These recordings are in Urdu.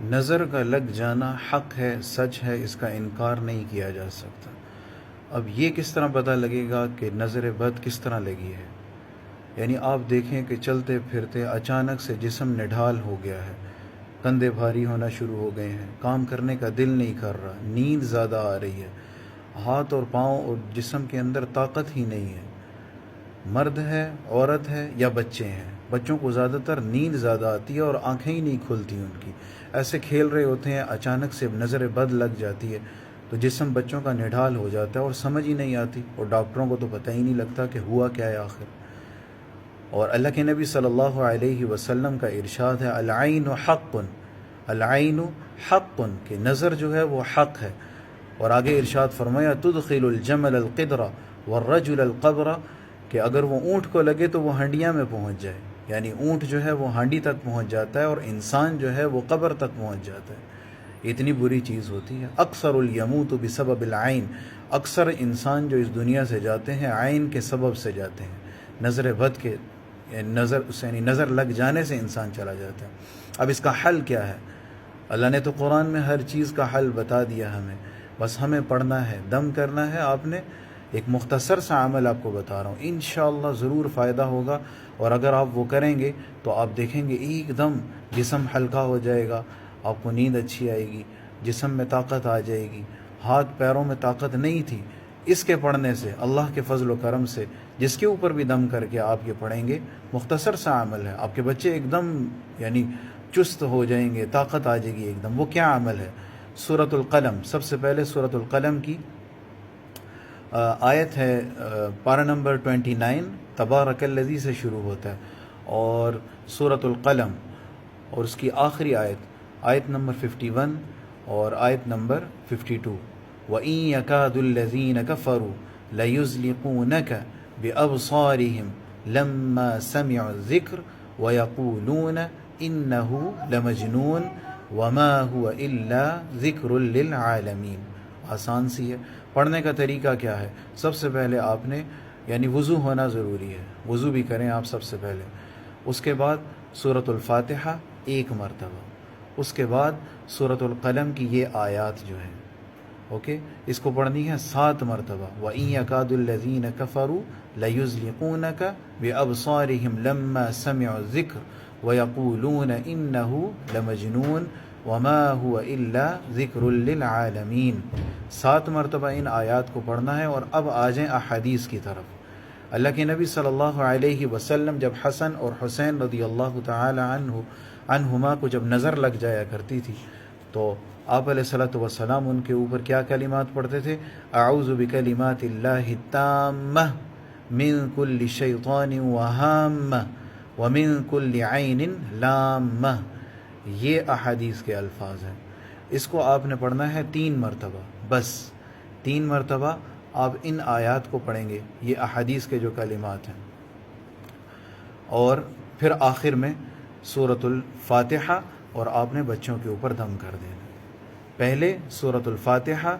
نظر کا لگ جانا حق ہے، سچ ہے، اس کا انکار نہیں کیا جا سکتا۔ اب یہ کس طرح پتہ لگے گا کہ نظر بد کس طرح لگی ہے؟ یعنی آپ دیکھیں کہ چلتے پھرتے اچانک سے جسم نڈھال ہو گیا ہے، کندھے بھاری ہونا شروع ہو گئے ہیں، کام کرنے کا دل نہیں کر رہا، نیند زیادہ آ رہی ہے، ہاتھ اور پاؤں اور جسم کے اندر طاقت ہی نہیں ہے۔ مرد ہے، عورت ہے یا بچے ہیں، بچوں کو زیادہ تر نیند زیادہ آتی ہے اور آنکھیں ہی نہیں کھلتی ان کی، ایسے کھیل رہے ہوتے ہیں، اچانک سے نظر بد لگ جاتی ہے تو جسم بچوں کا نڈھال ہو جاتا ہے اور سمجھ ہی نہیں آتی، اور ڈاکٹروں کو تو پتہ ہی نہیں لگتا کہ ہوا کیا ہے آخر۔ اور اللہ کے نبی صلی اللہ علیہ وسلم کا ارشاد ہے العین حق، العین حق، کہ نظر جو ہے وہ حق ہے۔ اور آگے ارشاد فرمایا تدخل الجمل القدر والرجل القبر، کہ اگر وہ اونٹ کو لگے تو وہ ہنڈیاں میں پہنچ جائے، یعنی اونٹ جو ہے وہ ہانڈی تک پہنچ جاتا ہے اور انسان جو ہے وہ قبر تک پہنچ جاتا ہے، اتنی بری چیز ہوتی ہے۔ اکثر الیموت بسبب العین، اکثر انسان جو اس دنیا سے جاتے ہیں عین کے سبب سے جاتے ہیں، نظر بد کے، یعنی نظر لگ جانے سے انسان چلا جاتا ہے۔ اب اس کا حل کیا ہے؟ اللہ نے تو قرآن میں ہر چیز کا حل بتا دیا ہمیں، بس ہمیں پڑھنا ہے، دم کرنا ہے۔ آپ نے ایک مختصر سا عمل آپ کو بتا رہا ہوں، انشاءاللہ ضرور فائدہ ہوگا، اور اگر آپ وہ کریں گے تو آپ دیکھیں گے ایک دم جسم ہلکا ہو جائے گا، آپ کو نیند اچھی آئے گی، جسم میں طاقت آ جائے گی، ہاتھ پیروں میں طاقت نہیں تھی، اس کے پڑھنے سے اللہ کے فضل و کرم سے جس کے اوپر بھی دم کر کے آپ یہ پڑھیں گے، مختصر سا عمل ہے، آپ کے بچے ایک دم یعنی چست ہو جائیں گے، طاقت آ جائے گی ایک دم۔ وہ کیا عمل ہے؟ سورۃ القلم، سب سے پہلے سورۃ القلم کی آیت ہے پارہ نمبر 29، تبارک الذی سے شروع ہوتا ہے، اور سورۃ القلم اور اس کی آخری آیت نمبر 51 اور آیت نمبر 52، وَإِن يَكَادُ الَّذِينَ كَفَرُوا لَيُزْلِقُونَكَ بِأَبْصَارِهِمْ لَمَّا سَمِعُوا الذِّكْرَ وَيَقُولُونَ إِنَّهُ لَمَجْنُونٌ وَمَا هُوَ إِلَّا ذِكْرٌ لِّلْعَالَمِينَ۔ آسان سی ہے۔ پڑھنے کا طریقہ کیا ہے؟ سب سے پہلے آپ نے یعنی وضو ہونا ضروری ہے، وضو بھی کریں آپ سب سے پہلے، اس کے بعد سورۃ الفاتحہ ایک مرتبہ، اس کے بعد سورۃ القلم کی یہ آیات جو ہیں، اوکے، اس کو پڑھنی ہے 7 مرتبہ۔ وَإِن يَكَادُ الَّذِينَ كَفَرُوا لَيُزْلِقُونَكَ بِأَبْصَارِهِمْ لَمَّا سَمِعُوا الذِّكْرَ وَيَقُولُونَ إِنَّهُ لَمَجْنُونٌ وَمَا هُوَ إِلَّا ذِكْرٌ لِّلْعَالَمِينَ۔ 7 مرتبہ ان آیات کو پڑھنا ہے۔ اور اب آ جائیں احادیث کی طرف۔ اللہ کے نبی صلی اللہ علیہ وسلم جب حسن اور حسین رضی اللہ تعالی عنہما کو جب نظر لگ جایا کرتی تھی تو آپ علیہ الصلوۃ والسلام ان کے اوپر کیا کلمات پڑھتے تھے؟ اعوذ بکلمات اللہ التامہ من کل شیطان وہامہ ومن کل عین لامہ، یہ احادیث کے الفاظ ہیں۔ اس کو آپ نے پڑھنا ہے 3 مرتبہ، بس 3 مرتبہ آپ ان آیات کو پڑھیں گے، یہ احادیث کے جو کلمات ہیں، اور پھر آخر میں سورۃ الفاتحہ، اور آپ نے بچوں کے اوپر دم کر دینا۔ پہلے سورۃ الفاتحہ،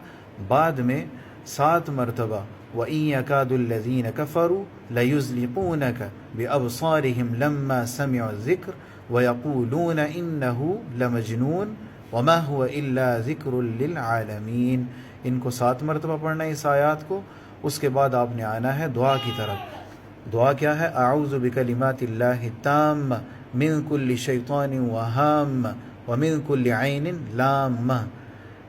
بعد میں 7 مرتبہ وَإِن يَكَادُ الَّذِينَ كَفَرُوا لَيُزْلِقُونَكَ بِأَبْصَارِهِمْ لَمَّا سَمِعُوا الذِّكْرَ وَيَقُولُونَ إِنَّهُ لَمَجْنُونٌ وَمَا هُوَ إِلَّا ذِكْرٌ لِّلْعَالَمِينَ۔ ان کو 7 مرتبہ پڑھنا ہے اس آیات کو۔ اس کے بعد آپ نے آنا ہے دعا کی طرف۔ دعا کیا ہے؟ اعوذ بکلمات اللہ التامہ من کل شیطان وہامہ ومن کل عین لامہ،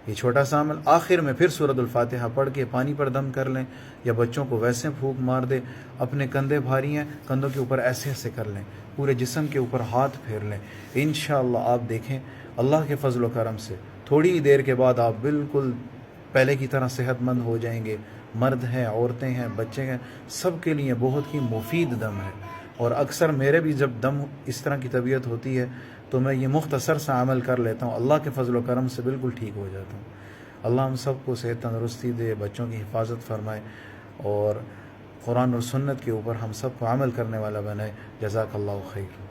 یہ چھوٹا سا عمل۔ آخر میں پھر سورۃ الفاتحہ پڑھ کے پانی پر دم کر لیں، یا بچوں کو ویسے پھونک مار دے، اپنے کندھے بھاری ہیں، کندھوں کے اوپر ایسے ایسے کر لیں، پورے جسم کے اوپر ہاتھ پھیر لیں، انشاءاللہ آپ دیکھیں اللہ کے فضل و کرم سے تھوڑی ہی دیر کے بعد آپ بالکل پہلے کی طرح صحت مند ہو جائیں گے۔ مرد ہیں، عورتیں ہیں، بچے ہیں، سب کے لیے بہت ہی مفید دم ہے۔ اور اکثر میرے بھی جب دم اس طرح کی طبیعت ہوتی ہے تو میں یہ مختصر سا عمل کر لیتا ہوں، اللہ کے فضل و کرم سے بالکل ٹھیک ہو جاتا ہوں۔ اللہ ہم سب کو صحت تندرستی دے، بچوں کی حفاظت فرمائے، اور قرآن اور سنت کے اوپر ہم سب کو عمل کرنے والا بنائے۔ جزاک اللہ خیر۔